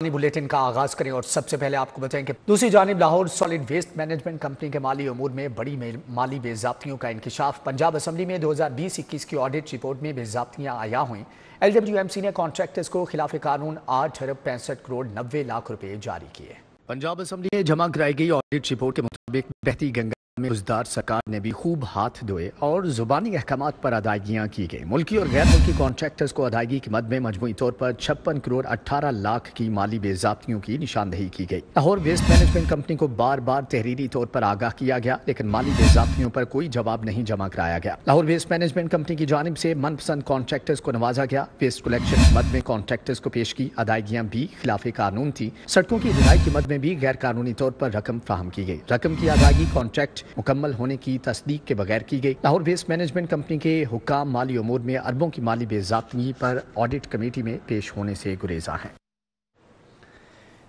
Bulletin का आगाज करें और सबसे पहले आपको बताएं कि दूसरी जानिब Lahore solid waste management company के माली अमूर में बड़ी माली बेज़ाब्तियों का इंकशाफ। पंजाब असम्बली में 2020-21 की ऑडिट रिपोर्ट में बेज़ाब्तियां आया हुई। LWMC ने कॉन्ट्रैक्टर्स को खिलाफ कानून 8 अरब 65 करोड़ 90 लाख रुपए जारी किए। पंजाब असम्बली में जमा कराई गई ऑडिट रिपोर्ट के मुताबिक बहती गंगा में गुज़दार सरकार ने भी खूब हाथ धोए और जुबानी अहकामात पर अदायगियाँ की गई। मुल्की और गैर मुल्की कॉन्ट्रैक्टर्स को अदायगी की मद में मजमूई तौर पर 56 करोड़ 18 लाख की माली बेज़ाब्तियों की निशानदही की गई। लाहौर वेस्ट मैनेजमेंट कंपनी को बार बार तहरीरी तौर पर आगाह किया गया, लेकिन माली बेज़ाब्तियों पर कोई जवाब नहीं जमा कराया गया। लाहौर वेस्ट मैनेजमेंट कंपनी की जानिब से मनपसंद कॉन्ट्रैक्टर्स को नवाजा गया। वेस्ट कलेक्शन मद में कॉन्ट्रैक्टर्स को पेश की अदायगियाँ भी खिलाफ कानून थी। सड़कों की धुलाई की मद में भी गैर कानूनी तौर पर रकम फ्राहम की गई। रकम की अदायगी कॉन्ट्रैक्ट मुकम्मल होने की तस्दीक के बगैर की गई। लाहौर वेस्ट मैनेजमेंट कंपनी के हुक्काम माली उमूर में अरबों की माली बेज़ाब्ती पर ऑडिट कमेटी में पेश होने से गुरेजा हैं।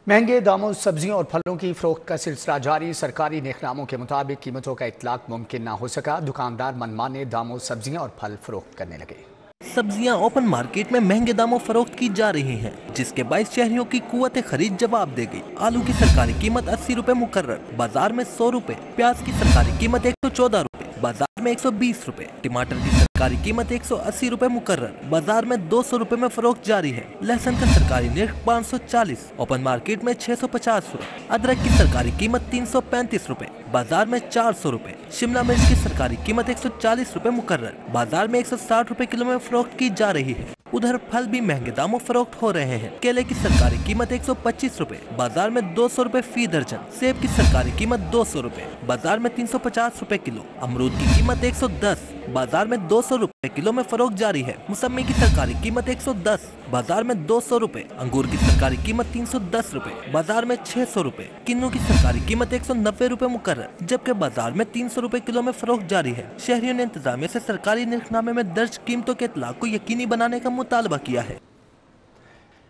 महंगे दामों सब्जियों और फलों की फरोख्त का सिलसिला जारी। सरकारी नेकनामों के मुताबिक कीमतों का इतलाक मुमकिन ना हो सका। दुकानदार मनमाने दामों सब्जियां और फल फरोख्त करने लगे। सब्जियां ओपन मार्केट में महंगे दामों फरोख्त की जा रही हैं, जिसके बायस शहरियों की कुव्वत खरीद जवाब दे गई। आलू की सरकारी कीमत 80 रुपए मुकर्रर, बाजार में 100 रुपए। प्याज की सरकारी कीमत 114 रुपए, बाजार में 120 रुपए। टमाटर की सरकारी कीमत 180 रुपए मुकर्रर, बाजार में 200 रुपए में फरोख्त जारी है। लहसुन का सरकारी निर्ख 540, ओपन मार्केट में 650 रुपए। अदरक की सरकारी कीमत 335 रुपए, बाजार में 400 रुपए। शिमला मिर्च की सरकारी कीमत 140 रुपए मुकर्रर, बाजार में 160 रुपए किलो में फरोख्त की जा रही है। उधर फल भी महंगे दामों फरोख्त हो रहे हैं। केले की सरकारी कीमत 125 रुपए, बाजार में 200 रुपए फी दर्जन। सेब की सरकारी कीमत 200 रुपए, बाजार में 350 रुपए किलो। अमरूद की कीमत 110, बाजार में 200 रुपए किलो में फरोख्त जारी है। मौसमी की सरकारी कीमत 110, बाजार में 200 रुपए। अंगूर की सरकारी कीमत 310 रुपए, बाजार में 600 रुपए। किन्नू की सरकारी कीमत 190 रुपए मुकर्रर, जबकि बाजार में 300 रुपए किलो में फरोख्त जारी है। शहरियों ने इंतजामिया से सरकारी निर्खनामे में दर्ज कीमतों के इतलाक को यकीनी बनाने का मुतालबा किया है।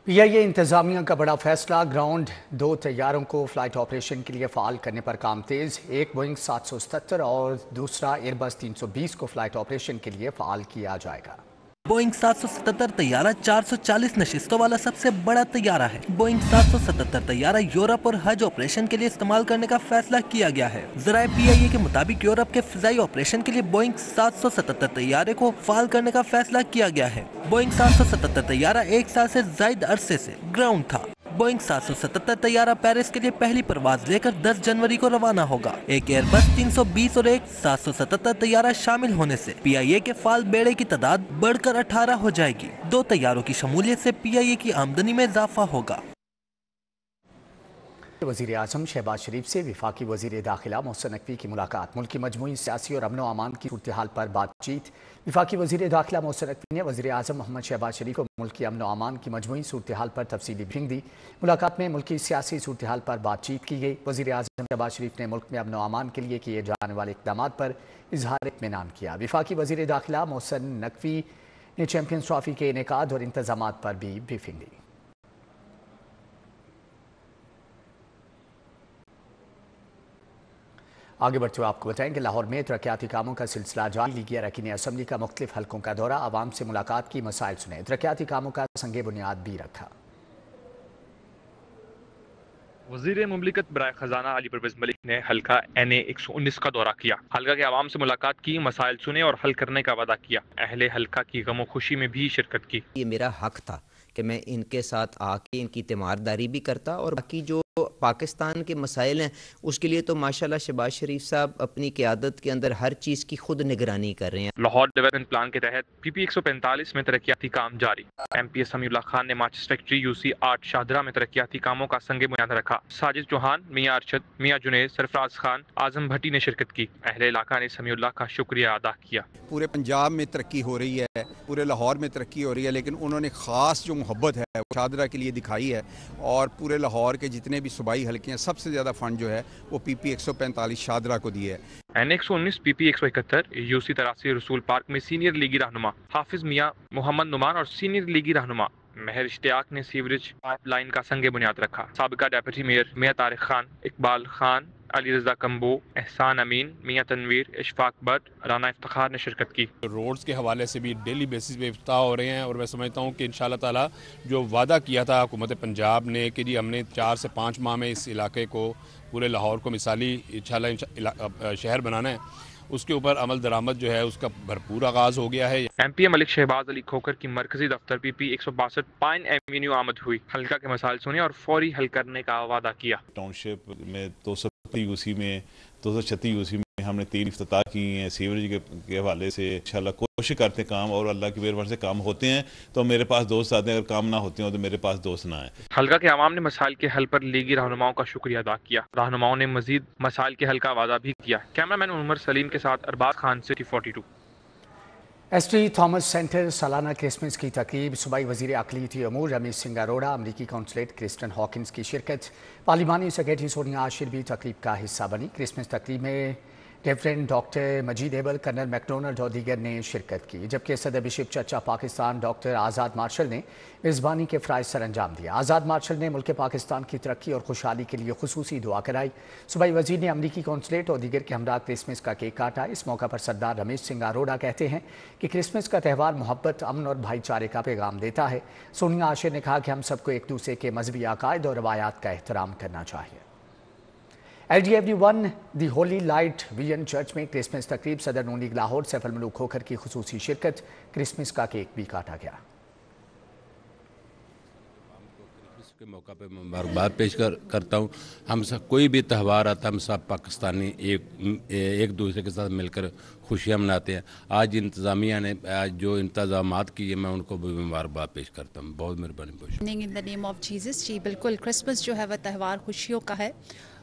PIA इंतजामिया का बड़ा फैसला। ग्राउंड 2 तैयारों को फ्लाइट ऑपरेशन के लिए फ़ाल करने पर काम तेज़। एक बोइंग 777 और दूसरा एयरबस 320 को फ्लाइट ऑपरेशन के लिए फ़ाल किया जाएगा। बोइंग 777 तैयारा 440 नशिस्तों वाला सबसे बड़ा तैयारा है। बोइंग 777 तैयारा यूरोप और हज ऑपरेशन के लिए इस्तेमाल करने का फैसला किया गया है। ज़राए PIA के मुताबिक यूरोप के फिजाई ऑपरेशन के लिए बोइंग 777 तैयारे को फाल करने का फैसला किया गया है। बोइंग 777 तैयारा 1 साल से ज्यादा अरसे से ग्राउंड था। बोइंग 777 तैयारा पेरिस के लिए पहली परवाज लेकर 10 जनवरी को रवाना होगा। एक एयरबस 320 और एक 777 तैयारा शामिल होने से PIA के फाल बेड़े की तादाद बढ़कर 18 हो जाएगी। 2 तैयारों की शमूलियत से PIA की आमदनी में इजाफा होगा। वज़ीर आज़म शहबाज शरीफ से वफाकी वज़ीर दाखिला मोहसिन नकवी की मुलाकात। मुल्की मजमूई सियासी और अमन व अमान की सूरत हाल पर बातचीत। वफाकी वज़ीर दाखिला मोहसिन नकवी ने वज़ीर आज़म मोहम्मद शहबाज शरीफ को मुल्की अमन व अमान की मजमूई सूरत हाल पर तफसीली ब्रीफिंग दी। मुलाकात में मुल्की सियासी सूरत हाल पर बातचीत की गई। वज़ीर आज़म शहबाज शरीफ ने मुल्क में अमन व अमान के लिए किए जाने वाले इक़दामात पर इजहार इत्मीनान किया। वफाकी वज़ीर दाखिला मोहसिन नकवी ने चैम्पियंस ट्रॉफी के इनेकाद और इंतजामात पर भी ब्रीफिंग दी। आगे बढ़ते हुए आपको बताएं कि लाहौर में तरक्याती कामों का सिलसिला जारी। लीगिया अरकान असम्बली का मुख्तलिफ हलकों का दौरा, आवाम से मुलाकात की, मसाइल सुने। तरक्याती कामों का संगे बुनियाद भी रखा। वज़ीर मुमलिकत बराए खजाना अली परवेज मलिक ने हल्का NA 119 का दौरा किया। हल्का के आवाम से मुलाकात की, मसाइल सुने और हल करने का वादा किया। अहले हल्का की गमो खुशी में भी शिरकत की। ये मेरा हक था कि मैं इनके साथ आके इनकी तीमारदारी भी करता, और बाकी जो पाकिस्तान के मसाइल हैं उसके लिए तो माशाल्लाह शहबाज शरीफ साहब अपनी क़यादत के अंदर हर चीज़ की खुद निगरानी कर रहे हैं। लाहौर डेवलपमेंट प्लान के तहत PP 145 में तरक्याती काम जारी। MP समीउल्लाह खान ने मार्च सेक्रेटरी UC 8 शाहदरा में तरक्याती कामों का संगे बुनियाद रखा। साजिद चौहान, मियां अरशद, मियां जुनेद, सरफराज खान, आजम भट्टी ने शिरकत की। अहले इलाका ने समीउल्लाह का शुक्रिया अदा किया। पूरे पंजाब में तरक्की हो रही है, पूरे लाहौर में तरक्की हो रही है, लेकिन उन्होंने ख़ास जो मोहब्बत है वो शाहदरा के लिए दिखाई है। और पूरे लाहौर के जितने भी सूबाई हल्के हैं सबसे ज़्यादा फंड जो है वो PP 145 शाहदरा को दिए है। NA 119 PP 171 UC 83 रसूल पार्क में सीनियर लीगी रहनुमा हाफिज मियां मोहम्मद नुमान और सीनियर लीगी रहनुमा महर इश्तियाक ने सीवरेज पाइपलाइन का संगे बुनियाद रखा। साबिका डेप्यूटी मेयर मियां तारिक खान, इकबाल खान, علی رضا کمبو، احسان امین، میاں تنویر، اشفاق بٹ، رانا افتخار نے شرکت کی۔ روڈز کے حوالے سے بھی ڈیلی بیسس پہ افتتاح ہو رہے ہیں، اور میں سمجھتا ہوں کہ انشاءاللہ تعالی جو وعدہ کیا تھا حکومت پنجاب نے کہ جی ہم نے 4 سے 5 ماہ میں اس علاقے کو، پورے لاہور کو مثالی انشاءاللہ شہر بنانا ہے، اس کے اوپر عمل درآمد جو ہے اس کا بھرپور آغاز ہو گیا ہے۔ ایم پی اے ملک شہباز علی کھوکھر کی مرکزی دفتر پی پی 162 پائن ایوینیو آمد ہوئی، حلقہ کے مسائل سنے اور فوری حل کرنے کا وعدہ کیا۔ ٹاؤن شپ میں 236 یو سی میں ہم نے 3 افتتاح کی ہیں سیوریج کے حوالے سے۔ انشاءاللہ کوشش کرتے ہیں کام، اور اللہ کی مہربانی سے کام ہوتے ہیں تو میرے پاس دوست آتے ہیں، اگر کام نہ ہوتے ہیں تو میرے پاس دوست نہ ہیں۔ حلقہ کے عوام نے مسائل کے حل پر لیگی رہنماؤں کا شکریہ ادا کیا۔ رہنماؤں نے مزید مسائل کے حل کا وعدہ بھی کیا۔ کیمرہ مین عمر سلیم کے ساتھ Arbaz Khan, city 42۔ S T Thomas centre سالانہ کرسمس کی تقریب، صوبائی وزیر اقلیتی امور رمیش سنگھ اروڑا، امریکی کونسلیٹ کرسٹن ہاکنز کی شرکت، پارلیمانی سیکرٹری سونیا عاشر بھی تقریب کا حصہ بنی۔ کرسمس تقریب میں ریورنڈ ڈاکٹر مجید ایبل، کرنل میکڈونلڈ اور دیگر نے شرکت کی، جبکہ صدر بشپ چرچا پاکستان ڈاکٹر آزاد مارشل نے میزبانی کے فرائض سر انجام دیا۔ آزاد مارشل نے ملک پاکستان کی ترقی اور خوشحالی کے لیے خصوصی دعا کرائی۔ صوبائی وزیر نے امریکی کونسلیٹ اور دیگر کے ہمراہ کرسمس کا کیک کاٹا۔ اس موقع پر سردار رمیش سنگھ اروڑا کہتے ہیں کہ کرسمس کا تہوار محبت، امن اور بھائی چارے کا پیغام دیتا ہے۔ سونیا عاشر نے کہا کہ ہم سب کو ایک دوسرے کے مذہبی عقائد اور روایات کا احترام کرنا چاہیے۔ ایل ڈی ایف 1 دی ہولی لائٹ ویژن چرچ میں کرسمس تقریب، صدر نون لیگ لاہور سیف الملوک کھوکھر کی خصوصی شرکت، کرسمس کا کیک بھی کاٹا گیا۔ کے موقع پہ مبارکباد پیش کرتا ہوں۔ ہم سب کوئی بھی تہوار آتا ہے، ہم سب پاکستانی ایک دوسرے کے ساتھ مل کر خوشیاں مناتے ہیں۔ آج انتظامیہ نے جو انتظامات کیے میں ان کو بھی مبارکباد پیش کرتا ہوں۔ بہت مہربانی۔ ان دا نیم آف جیزس، جی بالکل، کرسمس جو ہے وہ تہوار خوشیوں کا ہے،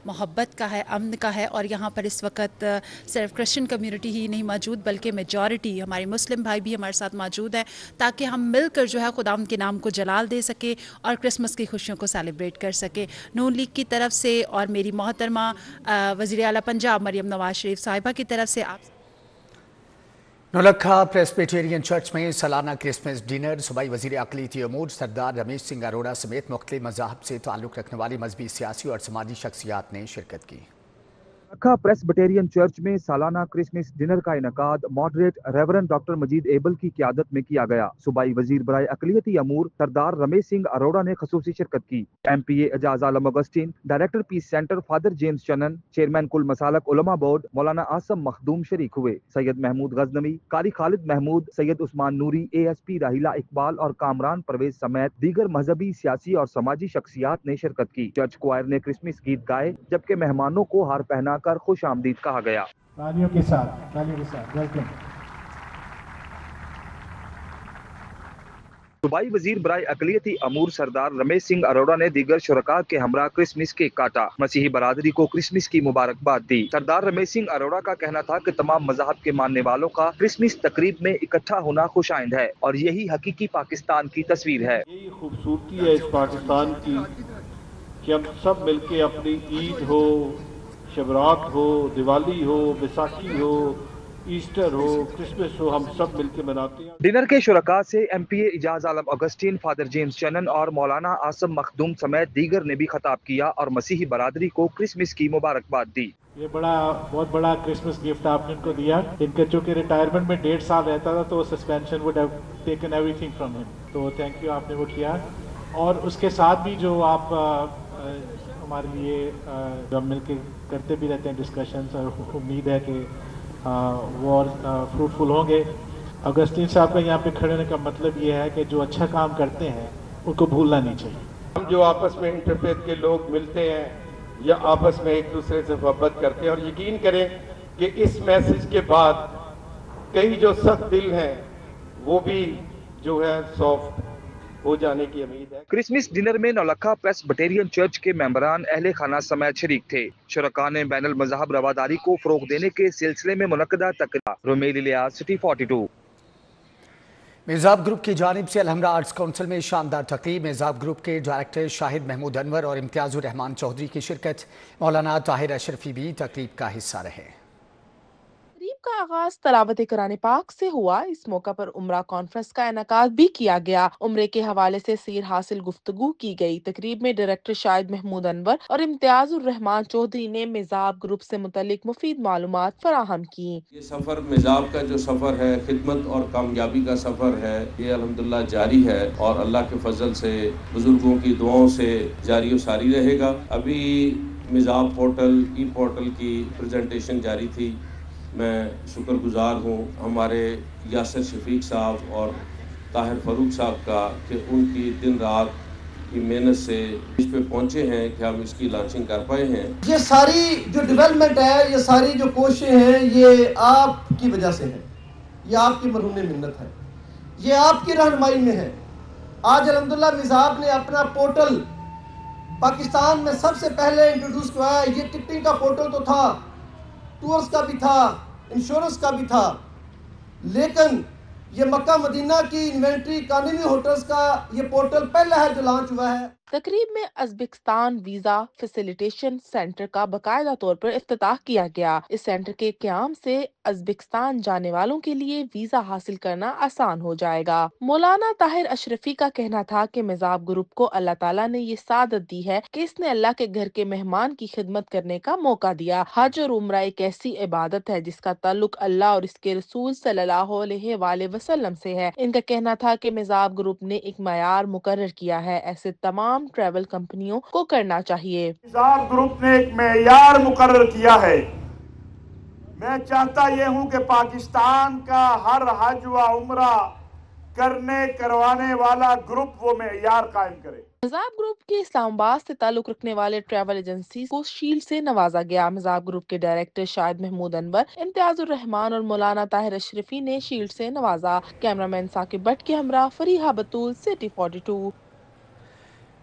محبت کا ہے، امن کا ہے، اور یہاں پر اس وقت صرف کرسچن کمیونٹی ہی نہیں موجود بلکہ میجورٹی ہمارے مسلم بھائی بھی ہمارے ساتھ موجود ہیں، تاکہ ہم مل کر جو ہے خداوند کے نام کو جلال دے سکیں اور کرسمس کی خوشیوں کو سیلیبریٹ کر سکیں۔ نون لیگ کی طرف سے اور میری محترمہ وزیر اعلیٰ پنجاب مریم نواز شریف صاحبہ کی طرف سے آپ نولکھا پریسبیٹیرین چرچ میں سالانہ کرسمس ڈنر، صوبائی وزیر اقلیتی امور سردار رمیش سنگھ اروڑا سمیت مختلف مذاہب سے تعلق رکھنے والی مذہبی، سیاسی اور سماجی شخصیات نے شرکت کی۔ نولکھا پریسبیٹیرین چرچ میں سالانہ کرسمس ڈنر کا انعقاد ماڈریٹ ریورنڈ ڈاکٹر مجید ایبل کی قیادت میں کیا گیا۔ صوبائی وزیر برائے اقلیتی امور سردار رمیش سنگھ اروڑا نے خصوصی شرکت کی۔ ایم پی اے اعجاز عالم اگسٹین، ڈائریکٹر پیس سینٹر فادر جیمز چنن، چیئرمین کل مسالک علماء بورڈ مولانا آصم مخدوم شریک ہوئے۔ سید محمود غزنوی، قاری خالد محمود، سید عثمان نوری، A S P Raheela Iqbal اور کامران پرویز سمیت دیگر مذہبی، سیاسی اور سماجی شخصیات نے شرکت کی۔ چرچ کوائر نے کرسمس گیت گائے، جبکہ مہمانوں کو ہار پہنا کر خوش آمدید کہا گیا۔ تالیوں کے ساتھ ویلکم۔ صوبائی وزیر برائے اقلیتی امور سردار رمیش سنگھ اروڑا نے دیگر شرکاء کے ہمراہ کرسمس کیک کاٹا، مسیحی برادری کو کرسمس کی مبارکباد دی۔ سردار رمیش سنگھ اروڑا کا کہنا تھا کہ تمام مذاہب کے ماننے والوں کا کرسمس تقریب میں اکٹھا ہونا خوش آئند ہے اور یہی حقیقی پاکستان کی تصویر ہے۔ یہی خوبصورتی ہے اس پاکستان کی کہ ہم سب مل کے اپنی عید ہو، شبرات ہو، دیوالی ہو، بیساکھی ہو، ایسٹر ہو، کرسمس ہو، ہم سب مل کے مناتے ہیں۔ ڈنر کے شرکاء سے ایم پی اے اعجاز عالم اگسٹین، فادر جیمز چنن اور مولانا آصم مخدوم سمیت دیگر نے بھی خطاب کیا اور مسیحی برادری کو کرسمس کی مبارکباد دی۔ یہ بہت بڑا کرسمس گفٹ آپ نے ان کو دیا۔ ان کے چونکہ ریٹائرمنٹ میں 1.5 سال رہتا تھا تو suspension would have taken every thing from ہم، تو تھینک یو، آپ نے وہ کیا۔ اور اس کے ساتھ بھی جو آپ ہمارے لیے جو ہم مل کے کرتے بھی رہتے ہیں ڈسکشنز، اور امید ہے کہ وہ اور فروٹفل ہوں گے۔ اگسٹین صاحب کا یہاں پہ کھڑے ہونے کا مطلب یہ ہے کہ جو اچھا کام کرتے ہیں ان کو بھولنا نہیں چاہیے۔ ہم جو آپس میں انٹرفیتھ کے لوگ ملتے ہیں یا آپس میں ایک دوسرے سے محبت کرتے ہیں، اور یقین کریں کہ اس میسج کے بعد کئی جو سخت دل ہیں وہ بھی جو ہے سافٹ ہو جانے کی امید ہے۔ کرسمس ڈنر میں نولکھا پریسبیٹیرین چرچ کے ممبران اہل خانہ سمیت شریک تھے۔ شرکاء نے بین المذہب رواداری کو فروغ دینے کے سلسلے میں منعقدہ تقریب۔ رومیل الیاس، سٹی 42۔ میزاب گروپ کی جانب سے الحمرا آرٹس کونسل میں شاندار تقریب، میزاب گروپ کے ڈائریکٹر شاہد محمود انور اور امتیاز الرحمان چودھری کی شرکت، مولانا طاہر اشرفی بھی تقریب کا حصہ رہے۔ تقریب کا आगाज तलावत कुरान पाक से हुआ। इस मौका पर उम्रा कॉन्फ्रेंस का इनेकाद भी किया गया। उम्रे के हवाले से सीर हासिल गुफ्तगू की गई। तकरीब में डायरेक्टर शाहिद महमूद अनवर और इम्तियाजुर रहमान चौधरी ने मिजाब ग्रुप से मुतल्लिक मुफीद मालूमात फराहम की। ये सफ़र मिजाब का जो सफ़र है, खिदमत और कामयाबी का सफ़र है, ये अल्हम्दुलिल्लाह जारी है और अल्लाह के फजल से बुजुर्गों की दुआओं से जारी और सारी रहेगा। अभी मिजाब पोर्टल ई पोर्टल की प्रेजेंटेशन जारी थी। मैं शुक्रगुजार हूँ हमारे यासिर शफीक साहब और ताहिर फारूक साहब का कि उनकी दिन रात की मेहनत से इस पे पहुँचे हैं कि हम इसकी लॉन्चिंग कर पाए हैं। ये सारी जो डेवलपमेंट है, ये सारी जो कोशिशें हैं, ये आपकी वजह से है, ये आपकी मरहूम मिन्नत है, ये आपकी रहनुमाई में है। आज अल्हम्दुलिल्लाह मिजाब ने अपना पोर्टल पाकिस्तान में सबसे पहले इंट्रोड्यूस किया। ये टिकटिंग का पोर्टल तो था, टूर्स का भी था, इंश्योरेंस का भी था, लेकिन ये मक्का मदीना की इन्वेंट्री इकानमी होटल्स का ये पोर्टल पहला है जो लॉन्च हुआ है। तकरीब में उज़्बेकिस्तान वीजा फैसिलिटेशन सेंटर का बाकायदा तौर पर इफ्तिताह किया गया। इस सेंटर के क़याम से उज़्बेकिस्तान जाने वालों के लिए वीजा हासिल करना आसान हो जाएगा। मौलाना ताहिर अशरफी का कहना था कि मिजाब ग्रुप को अल्लाह ताला ने ये सादत दी है कि इसने अल्लाह के घर के मेहमान की खिदमत करने का मौका दिया। हज और उम्रा एक ऐसी इबादत है जिसका ताल्लुक अल्लाह और इसके रसूल सल्लल्लाहु अलैहि वसल्लम से है। इनका कहना था कि मिजाब ग्रुप ने एक मयार मुकर्रर किया है, ऐसे तमाम ट्रैवल कंपनियों को करना चाहिए। मिजाब ग्रुप ने एक मेयार मुकर्रर किया है। मैं चाहता ये हूँ कि पाकिस्तान का हर हज व उम्रा करवाने वाला ग्रुप वो मेयार कायम करे। मिजाब ग्रुप के इस्लामाबाद से ताल्लुक रखने वाले ट्रैवल एजेंसी को शील्ड से नवाजा गया। मिजाब ग्रुप के डायरेक्टर शाहिद महमूद अनवर, इम्तियाजुर रहमान और मौलाना ताहिर अशरफी ने शील्ड से नवाजा। कैमरामैन साकिब भट्ट के हमरा फरीहा बतूल, सिटी 42।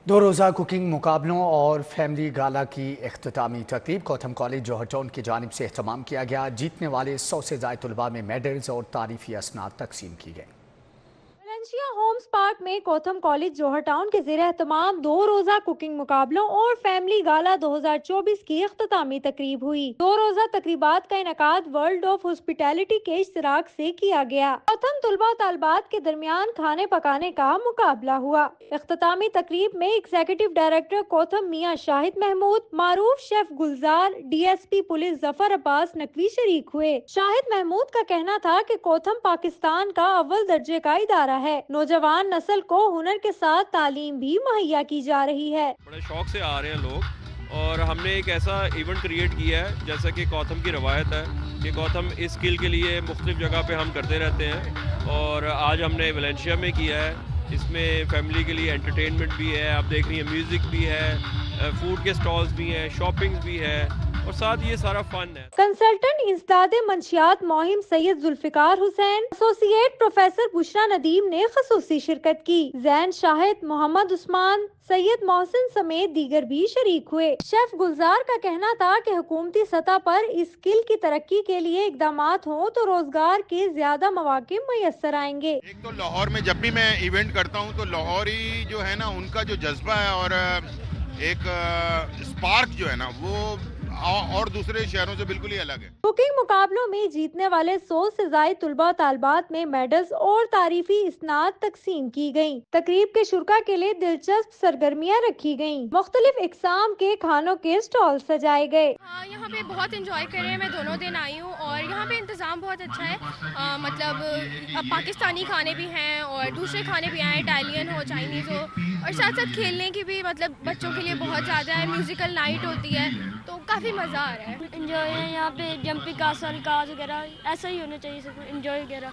2 रोज़ा कुकिंग मुकाबलों और फैमिली गाला की इख्तितामी तकरीब गौतम कॉलेज जौहर टाउन की जानिब से एहतमाम किया गया। जीतने वाले 100 से ज़ायद तलबा में मेडल्स और तारीफी असनाद तकसीम की गई। होम्स पार्क में गौतम कॉलेज जौहर टाउन के ज़ेरे एहतमाम 2 रोज़ा कुकिंग मुकाबलों और फैमिली गाला 2024 की इख्तितामी तकरीब हुई। 2 रोज़ा तकरीबात का इनकाद वर्ल्ड ऑफ हॉस्पिटैलिटी के इश्तिराक से किया गया। गौतम तलबा तालबात के दरमियान खाने पकाने का मुकाबला हुआ। इख्तितामी तकरीब में एग्जीक्यूटिव डायरेक्टर गौतम मियाँ शाहिद महमूद, मारूफ शेफ गुलजार, DSP पुलिस जफर अब्बास नकवी शरीक हुए। शाहिद महमूद का कहना था कि गौतम पाकिस्तान का अव्वल दर्जे का इदारा है। नौजवान नस्ल को हुनर के साथ तालीम भी मुहैया की जा रही है। बड़े शौक से आ रहे हैं लोग और हमने एक ऐसा इवेंट क्रिएट किया है जैसा कि गौतम की रवायत है कि गौतम इस स्किल के लिए मुख्तलिफ जगह पे हम करते रहते हैं और आज हमने वेलेंशिया में किया है। इसमें फैमिली के लिए एंटरटेनमेंट भी है, आप देख रही हैं म्यूजिक भी है, फूड के स्टॉल्स भी हैं, शॉपिंग भी है और साथ ये सारा फन है। कंसल्टेंट इंसदाद मंशियात मोहिम सैयद जुल्फिकार हुसैन, एसोसिएट प्रोफेसर बुशरा नदीम ने खसूसी शिरकत की। जैन शाहिद, मोहम्मद उस्मान, सैयद मोहसिन समेत दीगर भी शरीक हुए। शेफ गुलजार का कहना था कि हुकूमती सतह पर इस स्किल की तरक्की के लिए इकदामात हों तो रोजगार के ज्यादा मौके मैसर आएंगे। एक तो लाहौर में जब भी मैं इवेंट करता हूं तो लाहौरी जो है ना उनका जो जज्बा है और एक स्पार्क जो है ना वो और दूसरे शहरों से बिल्कुल ही अलग है। कुकिंग मुकाबलों में जीतने वाले 100 से ज़ायद तुलबा तालबात में मेडल्स और तारीफी इसनाद तकसीम की गयी। तकरीब के शुरका के लिए दिलचस्प सरगर्मियाँ रखी गयी। मुख्तलिफ इकसाम के खानों के स्टॉल सजाए गए। यहाँ पे बहुत इंजॉय कर रहे हैं। मैं दोनों दिन आई हूँ और यहाँ पे इंतजाम बहुत अच्छा है। मतलब पाकिस्तानी खाने भी हैं और दूसरे खाने भी हैं, इटालियन हो, चाइनीज हो, और साथ साथ खेलने की भी मतलब बच्चों के लिए बहुत ज्यादा है। म्यूजिकल नाइट होती है तो काफी मजा आ रहा है। एंजॉय है यहाँ पे, जंपिंग कासल, कार्स वगैरह ऐसा ही होना चाहिए सब एंजॉय वगैरह।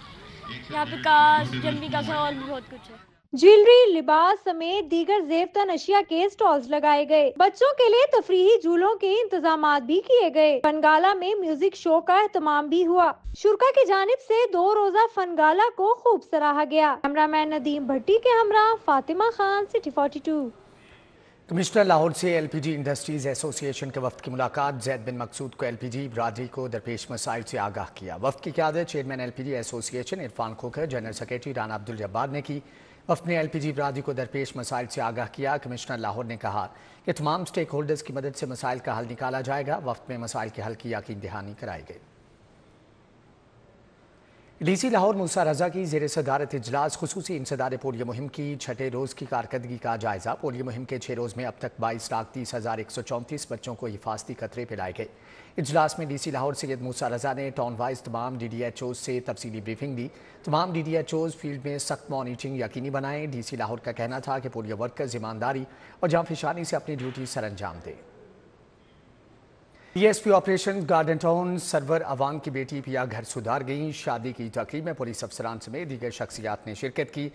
यहाँ पे कार्स, जंपिंग कासल और भी बहुत कुछ है। ज्वेलरी, लिबास समेत दीगर ज़ेवतन अशिया के स्टॉल्स लगाए गए। बच्चों के लिए तफरीही झूलों के इंतजामात भी किए गए। फनगाला में म्यूजिक शो का एहतमाम भी हुआ। शुरका की जानिब से 2 रोजा फनगाला को खूब सराहा गया। कैमरामैन नदीम भट्टी के हमरा फातिमा खान, सिटी 42। कमिश्नर लाहौर से LPG इंडस्ट्रीज एसोसिएशन के वफ्द की मुलाकात। जैद बिन मकसूद को LPG बरादरी को दरपेश मसाइल से आगाह किया। वफ्द की क़यादत chairman LPG association Irfan Khokhar, general secretary Rana Abdul Jabbar ने की। वफ्द ने LPG बरादरी को दरपेश मसाइल से आगाह किया। कमिश्नर लाहौर ने कहा कि तमाम स्टेक होल्डर्स की मदद से मसाइल का हल निकाला जाएगा। वफ्द में मसाइल के हल की यकीन दहानी कराई गई। DC लाहौर मूसा रजा की ज़ेर सदारत इजलास खुसूसी इंसदार पोलियो मुहिम की छठे रोज़ की कारकर्दगी का जायज़ा। पोलियो मुहिम के 6 रोज़ में अब तक 22,30,134 बच्चों को हिफाजती खतरे पिलाए गए। इजलास में DC लाहौर सैयद मूसा रजा ने टाउन वाइज तमाम DDHOs से तफसीली ब्रीफिंग दी। तमाम DDHOs फील्ड में सख्त मॉनिटरिंग यकीनी बनाएं। DC लाहौर का कहना था कि पोलियो वर्कर्स ईमानदारी और जांफिशानी से अपनी ड्यूटी सरअंजाम दें। DSP operation Garden Town Sarwar Awan की बेटी पिया घर सुधार गई। शादी की तकरीब में पुलिस अफसरान समेत दीगर शख्सियात ने शिरकत की।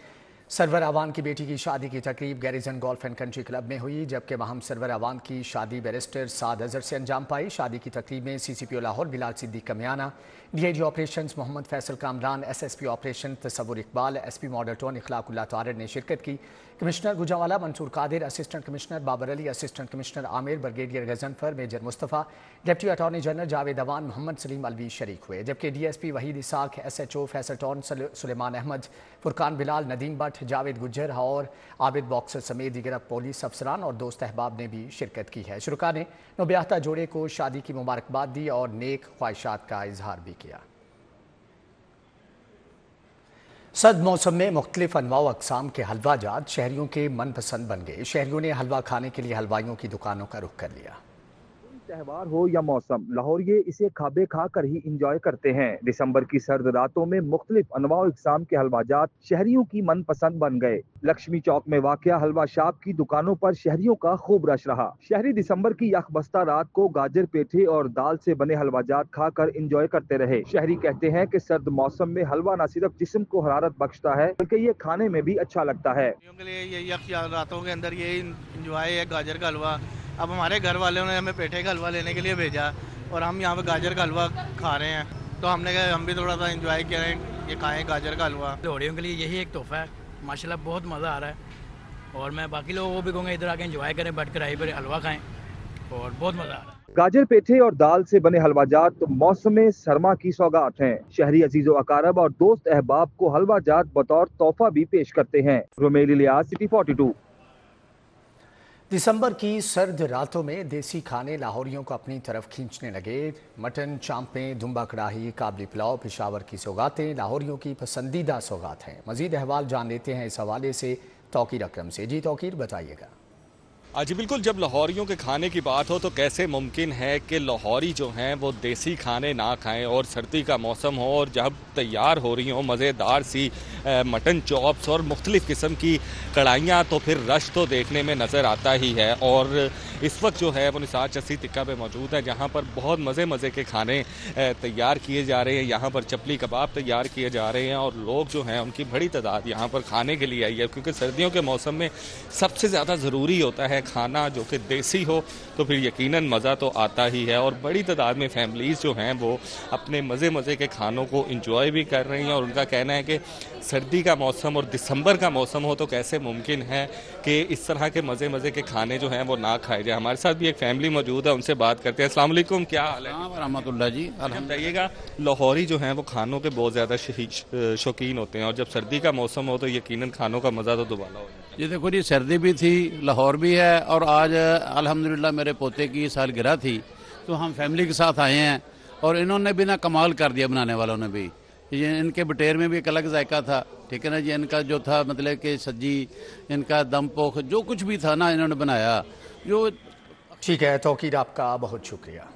सरवर अवान की बेटी की शादी की तकरीब garrison golf and country club में हुई, जबकि वहां सरवर अवान की शादी बैरिस्टर साद अजहर से अंजाम पाई। शादी की तकरीब में CCPO Lahore Bilal Siddique Kamiana, DIG operations Mohammad Faisal Kamran, SSP operation Tasawar Iqbal, SP model town Ikhlaqullah Tarir ने शिरकत की। Commissioner Gujranwala Mansoor Qadir, assistant commissioner Babar Ali, assistant commissioner Aamir, brigadier Ghazanfar, major Mustafa, deputy attorney general Javed Awan, Mohammad Saleem Alvi शरीक हुए। जबकि DSP Waheed Ishaq, SHO Faisal town Sulaiman Ahmed, Furqan Bilal, Nadeem Bhatt, Javed Gujjar और आबिद बॉक्सर समेत दीगर पुलिस अफसरान और दोस्त अहबाब ने भी शिरकत की है। शुरका ने नौब्याहता जोड़े को शादी की मुबारकबाद दी और नेक ख्वाहिशात का इजहार भी किया। सर्द मौसम में मुख्तलिफ अनवाओ अक़साम के हलवा जात शहरियों के मनपसंद बन गए। शहरियों ने हलवा खाने के लिए हलवाइयों की दुकानों का रुख कर लिया। त्योहार हो या मौसम, लाहौरिये इसे खाबे खा कर ही इंजॉय करते हैं। दिसंबर की सर्द रातों में मुख्तलिफ अनवाओ इक़साम के हलवाजात शहरियों की मनपसंद बन गए। लक्ष्मी चौक में वाक़या हलवा शाप की दुकानों पर शहरियों का खूब रश रहा। शहरी दिसंबर की यखबस्ता रात को गाजर पेठे और दाल से बने हलवाजात खाकर इंजॉय करते रहे। शहरी कहते हैं कि सर्द मौसम में हलवा न सिर्फ जिस्म को हरारत बख्शता है बल्कि ये खाने में भी अच्छा लगता है। रातों के अंदर ये इंजॉय है गाजर का हलवा। अब हमारे घर वालों ने हमें पेठे का हलवा लेने के लिए भेजा और हम यहाँ पे गाजर का हलवा खा रहे हैं, तो हमने कहा हम भी थोड़ा सा एंजॉय करें, ये खाएं गाजर का हलवा। लोहड़ियों के लिए यही एक तोहफा है। माशाल्लाह बहुत मज़ा आ रहा है और मैं बाकी लोगों को भी कहूँगा इधर आके एंजॉय करें, बैठ कर आई पर हलवा खाएं और बहुत मज़ा आ रहा है। गाजर पेठे और दाल से बने हलवाजात तो मौसम सरमा की सौगात हैं। शहरी अजीजो अकारब और दोस्त अहबाब को हलवाजात बतौर तोहफा भी पेश करते हैं। Rommel Ilyas, city 42। दिसंबर की सर्द रातों में देसी खाने लाहौरियों को अपनी तरफ खींचने लगे। मटन, चांपें, दुम्बा कढ़ाई, काबली पुलाव पेशावर की सौगातें लाहौरियों की पसंदीदा सौगात हैं। मजीद अहवाल जान लेते हैं इस हवाले से तौकीर अकरम से। जी तौकीर, बताइएगा। जी बिल्कुल, जब लाहौरियों के खाने की बात हो तो कैसे मुमकिन है कि लाहौरी जो हैं वो देसी खाने ना खाएं और सर्दी का मौसम हो और जब तैयार हो रही हों मज़ेदार सी मटन चॉप्स और मुख्तलिफ़ किस्म की कढ़ाइयाँ, तो फिर रश तो देखने में नज़र आता ही है। और इस वक्त जो है वो निसार चस्सी टिक्का पे मौजूद है जहाँ पर बहुत मज़े के खाने तैयार किए जा रहे हैं। यहाँ पर चपली कबाब तैयार किए जा रहे हैं और लोग जो हैं उनकी बड़ी तादाद यहाँ पर खाने के लिए आई है, क्योंकि सर्दियों के मौसम में सबसे ज़्यादा ज़रूरी होता है खाना जो कि देसी हो, तो फिर यकीनन मज़ा तो आता ही है। और बड़ी तादाद में फैमिलीज़ जो हैं वो अपने मज़े के खानों को इंजॉय भी कर रही हैं और उनका कहना है कि सर्दी का मौसम और दिसंबर का मौसम हो तो कैसे मुमकिन है कि इस तरह के मज़े के खाने जो हैं वो ना खाए जाए। हमारे साथ भी एक फैमिली मौजूद है, उनसे बात करते हैं। अस्सलाम वालेकुम, क्या हाल है? रहमतुल्लाह जी। बताइएगा, लाहौरी जो हैं वो खानों के बहुत ज़्यादा शौकीन होते हैं और जब सर्दी का मौसम हो तो यकीनन खानों का मज़ा तो दुबाला हो जाता है। ये देखो जी, सर्दी भी थी, लाहौर भी है और आज अल्हम्दुलिल्लाह मेरे पोते की सालगिरह थी, तो हम फैमिली के साथ आए हैं और इन्होंने भी ना कमाल कर दिया, बनाने वालों ने भी। ये इनके बटेर में भी एक अलग जायका था, ठीक है ना जी। इनका जो था मतलब कि सब्जी, इनका दम पोख, जो कुछ भी था ना इन्होंने बनाया जो। ठीक है तौकीर, आपका बहुत शुक्रिया।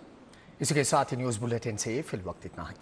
इसी के साथ ही न्यूज़ बुलेटिन से फिल वक्त इतना ही।